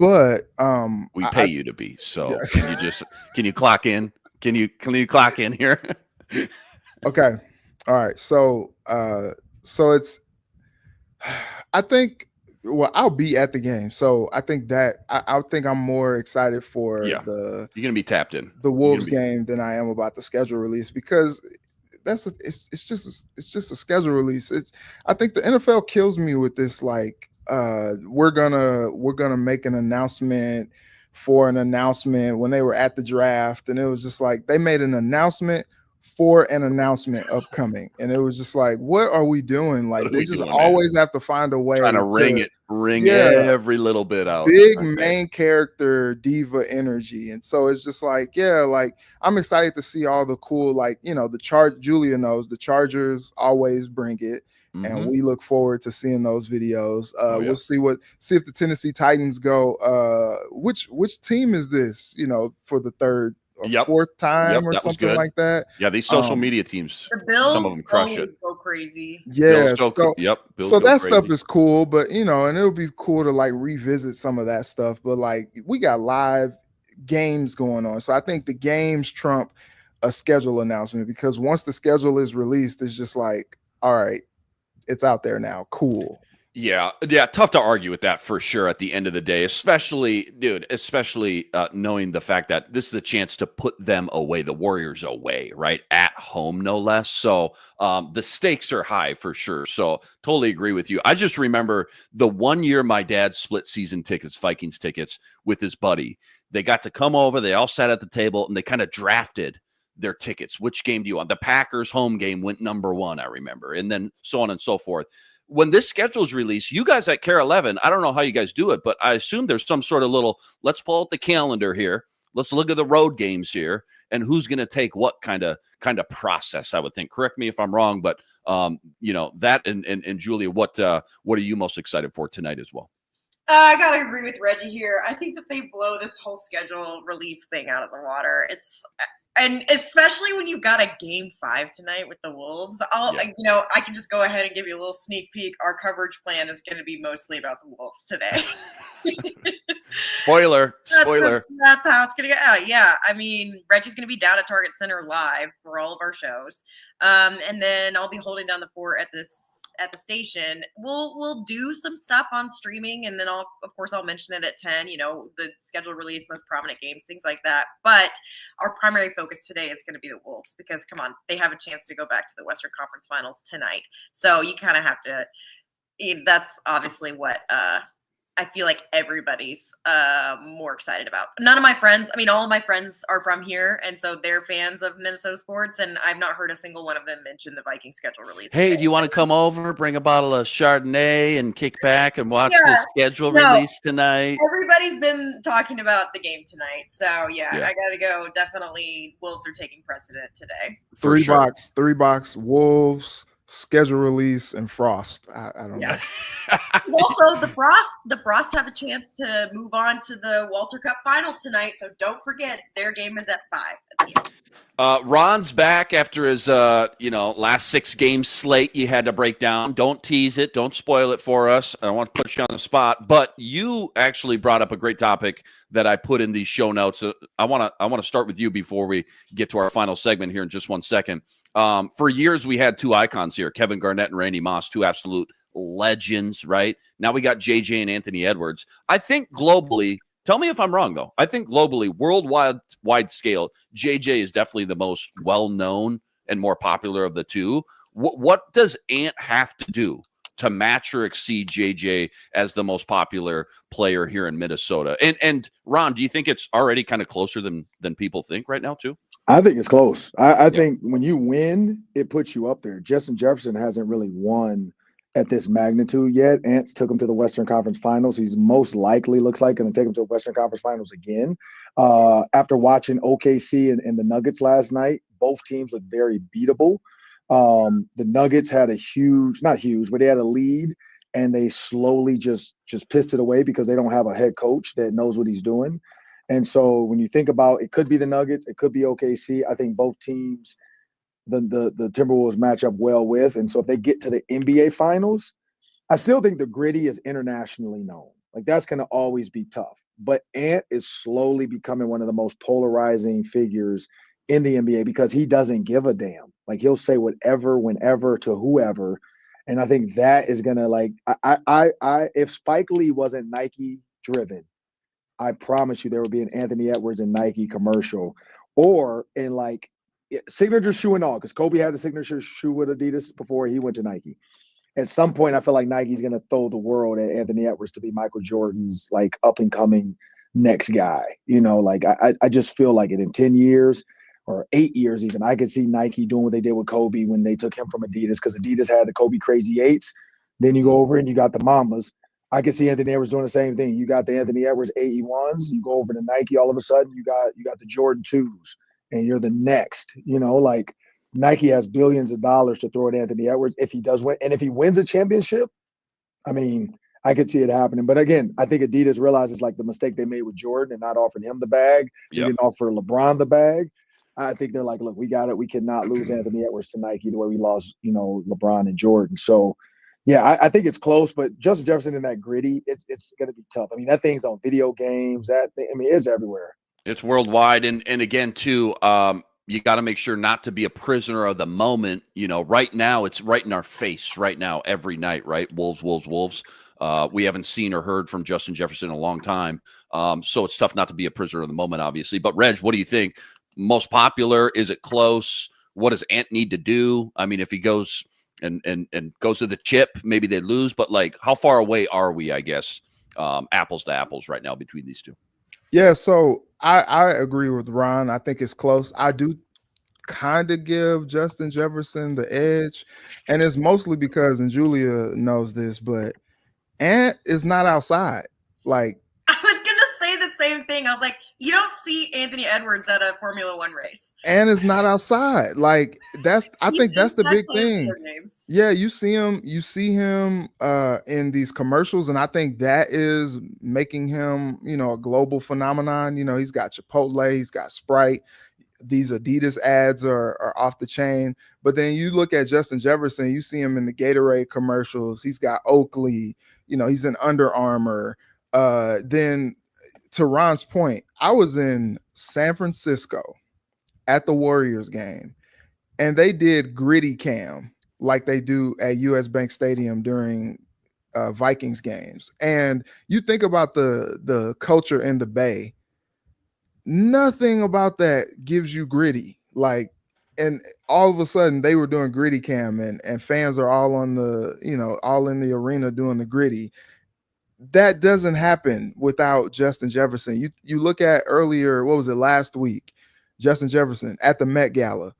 we pay you to be. So yeah. Can you clock in? Can you clock in here? Okay. All right. So it's, I think Well, I'll be at the game, so I think that I think I'm more excited for Yeah. the You're gonna be tapped in. the Wolves game than I am about the schedule release, because it's just a schedule release. I think the NFL kills me with this, like, we're gonna make an announcement for an announcement. When they were at the draft, and it was just like they made an announcement for an announcement upcoming, and it was just like, what are we doing? Like, they just always have to find a way trying to ring every little bit out. Big main character diva energy. And so it's just like, yeah, like, I'm excited to see all the cool, like, Julia knows the Chargers always bring it. And we look forward to seeing those videos. We'll see if the Tennessee Titans go. Which team is this? For the third or fourth time or something like that. Yeah, these social media teams, the Bills, some of them crush it. Go crazy. Yeah, Bills so that stuff is cool, but and it'll be cool to like revisit some of that stuff. But like, we got live games going on, so I think the games trump a schedule announcement, because once the schedule is released, it's just like, all right, it's out there now. Cool. Yeah. Tough to argue with that for sure at the end of the day, especially knowing the fact that this is a chance to put them away, the Warriors away, right? At home, no less. So the stakes are high for sure. So totally agree with you. I just remember the one year my dad split season tickets, Vikings tickets, with his buddy. They got to come over. They all sat at the table and they kind of drafted their tickets. Which game do you want? The Packers home game went number one, I remember, and then so on and so forth. When this schedule is released, you guys at Kare 11, I don't know how you guys do it, but I assume there's some sort of little, let's pull out the calendar here. Let's look at the road games here and who's going to take what kind of process, I would think. Correct me if I'm wrong, but that and Julia, what are you most excited for tonight as well? I gotta agree with Reggie here. I think that they blow this whole schedule release thing out of the water. And especially when you've got a game 5 tonight with the Wolves, I can just go ahead and give you a little sneak peek. Our coverage plan is going to be mostly about the Wolves today. Spoiler. That's how it's going to go. Yeah. I mean, Reggie's going to be down at Target Center live for all of our shows. And then I'll be holding down the fort at the station. We'll do some stuff on streaming, and then I'll mention it at 10, the schedule release, most prominent games, things like that. But our primary focus today is going to be the Wolves, because come on, they have a chance to go back to the Western Conference Finals tonight. So you kind of have to, that's obviously what I feel like everybody's more excited about. None of my friends, all of my friends are from here, and so they're fans of Minnesota sports, and I've not heard a single one of them mention the Viking schedule release. Hey, do you want to come over, bring a bottle of Chardonnay, and kick back and watch the schedule release tonight? Everybody's been talking about the game tonight, so yeah. I got to go. Definitely, Wolves are taking precedent today. Three box Wolves. Schedule release and Frost. I don't know. Also, the Frost have a chance to move on to the Walter Cup Finals tonight. So don't forget, their game is at 5. Ron's back after his last 6 game slate. You had to break down. Don't tease it. Don't spoil it for us. I don't want to put you on the spot, but you actually brought up a great topic that I put in these show notes. I want to start with you before we get to our final segment here in just one second. For years, we had 2 icons here, Kevin Garnett and Randy Moss, 2 absolute legends, right? Now we got JJ and Anthony Edwards. I think globally, tell me if I'm wrong, though. I think globally, worldwide scale, JJ is definitely the most well-known and more popular of the 2. What does Ant have to do to match or exceed JJ as the most popular player here in Minnesota? And Ron, do you think it's already kind of closer than people think right now, too? I think it's close. I think when you win, it puts you up there. Justin Jefferson hasn't really won at this magnitude yet. Ants took him to the Western Conference Finals. He's most likely, looks like, going to take him to the Western Conference Finals again. After watching OKC and the Nuggets last night, both teams look very beatable. The Nuggets had they had a lead, and they slowly just pissed it away because they don't have a head coach that knows what he's doing. And so when you think about, it could be the Nuggets, it could be OKC. I think both teams, the Timberwolves match up well with. And so if they get to the NBA Finals, I still think the Gritty is internationally known. Like, that's going to always be tough. But Ant is slowly becoming one of the most polarizing figures in the NBA because he doesn't give a damn. Like, he'll say whatever, whenever, to whoever. And I think that is gonna like I if Spike Lee wasn't Nike driven, I promise you there would be an Anthony Edwards and Nike commercial, or in like signature shoe and all, because Kobe had a signature shoe with Adidas before he went to Nike. At some point, I feel like Nike's gonna throw the world at Anthony Edwards to be Michael Jordan's like up and coming next guy. You know, like I just feel like it in 10 years or 8 years even, I could see Nike doing what they did with Kobe when they took him from Adidas, because Adidas had the Kobe Crazy Eights. Then you go over and you got the Mamas. I could see Anthony Edwards doing the same thing. You got the Anthony Edwards 81s. You go over to Nike, all of a sudden you got the Jordan 2s, and you're the next. You know, like Nike has billions of dollars to throw at Anthony Edwards if he does win. And if he wins a championship, I mean, I could see it happening. But again, I think Adidas realizes like the mistake they made with Jordan and not offering him the bag. They didn't offer LeBron the bag. I think they're like, look, we got it. We cannot lose Anthony Edwards to Nike the way we lost, you know, LeBron and Jordan. So, yeah, I think it's close. But Justin Jefferson in that gritty, it's going to be tough. I mean, that thing's on video games. That thing, I mean, it's everywhere. It's worldwide, and again too. You got to make sure not to be a prisoner of the moment. You know, right now it's right in our face right now every night, right? Wolves, wolves, wolves. We haven't seen or heard from Justin Jefferson in a long time. So it's tough not to be a prisoner of the moment, obviously. But Reg, what do you think? Most popular? Is it close? What does Ant need to do? I mean, if he goes and goes to the chip, maybe they lose. But like, how far away are we, I guess, apples to apples right now between these two? Yeah, so I agree with Ron. I think it's close. I do kind of give Justin Jefferson the edge, and it's mostly because, and Julia knows this, but Ant is not outside. Like, I was gonna say the same thing. I was like, you don't see Anthony Edwards at a Formula One race. Ant is not outside. Like, I think that's the big thing. Yeah, you see him in these commercials, and I think that is making him, you know, a global phenomenon. You know, he's got Chipotle, he's got Sprite. These Adidas ads are off the chain. But then you look at Justin Jefferson, you see him in the Gatorade commercials. He's got Oakley, you know, he's in Under Armour. Then to Ron's point, I was in San Francisco at the Warriors game, and they did gritty cam like they do at US Bank Stadium during Vikings games. And you think about the culture in the Bay, nothing about that gives you gritty. Like, and all of a sudden they were doing gritty cam, and fans are all on the, you know, all in the arena doing the gritty. That doesn't happen without Justin Jefferson. You look at earlier, what was it, last week, Justin Jefferson at the Met Gala.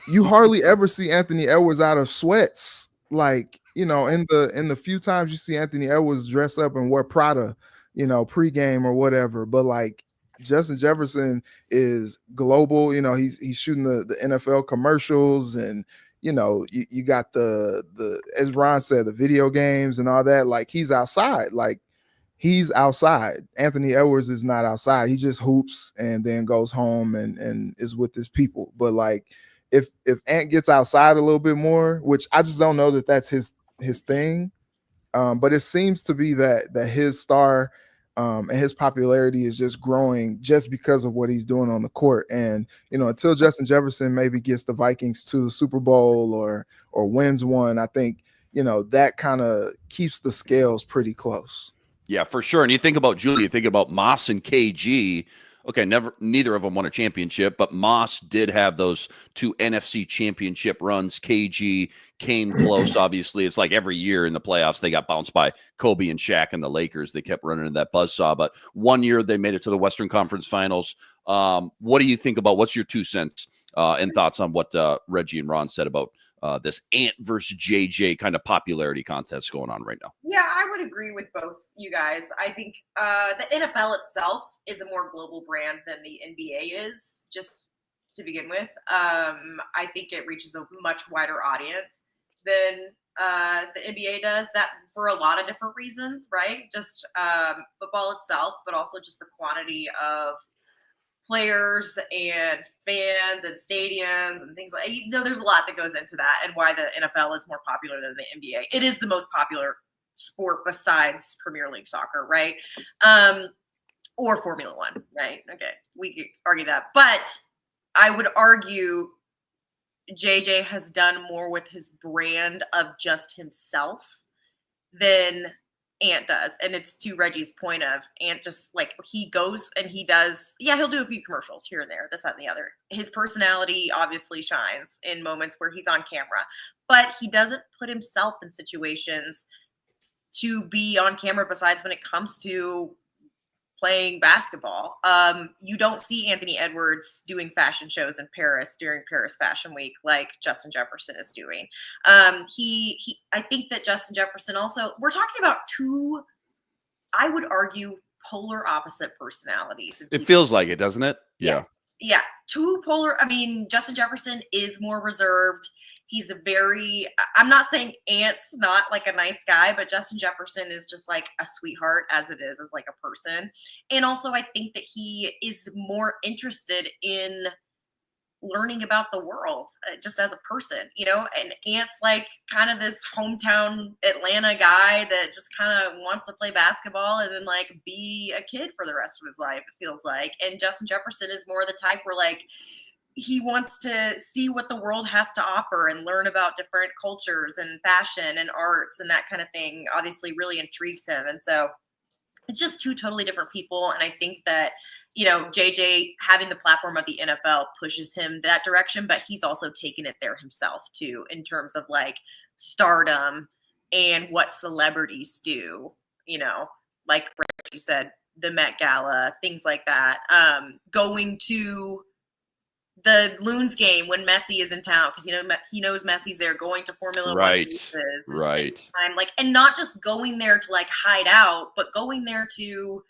You hardly ever see Anthony Edwards out of sweats. Like, you know, in the few times you see Anthony Edwards dress up and wear Prada, you know, pregame or whatever. But like, Justin Jefferson is global. You know, he's shooting the NFL commercials, and you know, you got the as Ron said, the video games and all that. Like, he's outside. Like, he's outside. Anthony Edwards is not outside. He just hoops and then goes home and is with his people. But like, if Ant gets outside a little bit more, which I just don't know that that's his thing, but it seems to be that his star and his popularity is just growing just because of what he's doing on the court. And you know, until Justin Jefferson maybe gets the Vikings to the Super Bowl or wins one, I think, you know, that kind of keeps the scales pretty close. Yeah, for sure. And you think about Julie, you think about Moss and KG. Okay, neither of them won a championship, but Moss did have those 2 NFC championship runs. KG came close, obviously. It's like every year in the playoffs, they got bounced by Kobe and Shaq and the Lakers. They kept running in that buzzsaw. But one year they made it to the Western Conference Finals. What do you think about, what's your 2 cents and thoughts on what Reggie and Ron said about this Ant versus JJ kind of popularity contest going on right now? Yeah, I would agree with both you guys. I think the NFL itself is a more global brand than the NBA is, just to begin with. I think it reaches a much wider audience than the NBA does, that for a lot of different reasons, right? Just football itself, but also just the quantity of players and fans and stadiums and things like, you know, there's a lot that goes into that, and why the NFL is more popular than the NBA. It is the most popular sport besides Premier League soccer, right? Or Formula One, right? Okay, we could argue that. But I would argue JJ has done more with his brand of just himself than Ant does. And it's to Reggie's point of Ant just like he goes and he does, he'll do a few commercials here and there, this, that, and the other. His personality obviously shines in moments where he's on camera, but he doesn't put himself in situations to be on camera besides when it comes to playing basketball. You don't see Anthony Edwards doing fashion shows in Paris during Paris Fashion Week like Justin Jefferson is doing. I think that Justin Jefferson also, we're talking about two, I would argue, polar opposite personalities. It feels like it, doesn't it? Yeah. Yes. Yeah. Two polar, Justin Jefferson is more reserved. He's I'm not saying Ant's not like a nice guy, but Justin Jefferson is just like a sweetheart as it is as like a person. And also I think that he is more interested in learning about the world just as a person, and Ant's like kind of this hometown Atlanta guy that just kind of wants to play basketball and then like be a kid for the rest of his life, it feels like. And Justin Jefferson is more the type where like he wants to see what the world has to offer and learn about different cultures and fashion and arts, and that kind of thing obviously really intrigues him. And so it's just two totally different people. And I think that, JJ having the platform of the NFL pushes him that direction, but he's also taken it there himself too, in terms of like stardom and what celebrities do, like you said, the Met Gala, things like that. Going to the Loons game when Messi is in town because he knows Messi's there, going to Formula One races, right? And not just going there to like hide out, but going there to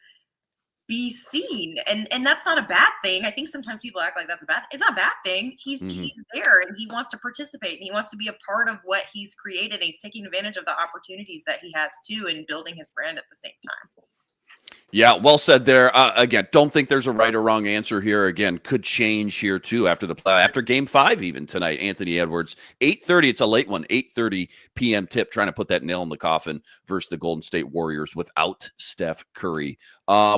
be seen, and that's not a bad thing. I think sometimes people act like that's a bad. It's not a bad thing. He's there and he wants to participate and he wants to be a part of what he's created. And he's taking advantage of the opportunities that he has too, and building his brand at the same time. Yeah, well said there. Again, don't think there's a right or wrong answer here. Again, could change here too after Game 5 even tonight. Anthony Edwards, 8:30. It's a late one. 8:30 p.m. tip. Trying to put that nail in the coffin versus the Golden State Warriors without Steph Curry.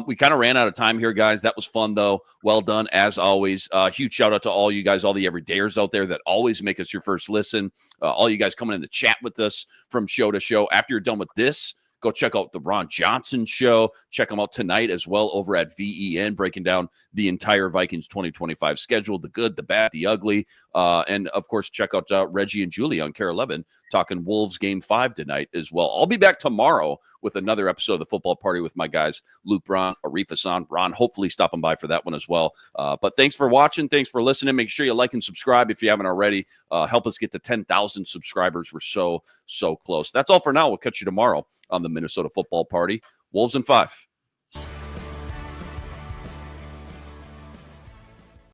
We kind of ran out of time here, guys. That was fun though. Well done as always. Huge shout out to all you guys, all the everydayers out there that always make us your first listen. All you guys coming in the chat with us from show to show. After you're done with this, go check out the Ron Johnson show. Check them out tonight as well over at VEN, breaking down the entire Vikings 2025 schedule, the good, the bad, the ugly. And, of course, check out Reggie and Julie on Kare 11 talking Wolves Game 5 tonight as well. I'll be back tomorrow with another episode of the Football Party with my guys, Luke Braun, Arif Hassan. Ron, hopefully stopping by for that one as well. But thanks for watching. Thanks for listening. Make sure you like and subscribe if you haven't already. Help us get to 10,000 subscribers. We're so close. That's all for now. We'll catch you tomorrow on the Minnesota Football Party. Wolves in 5.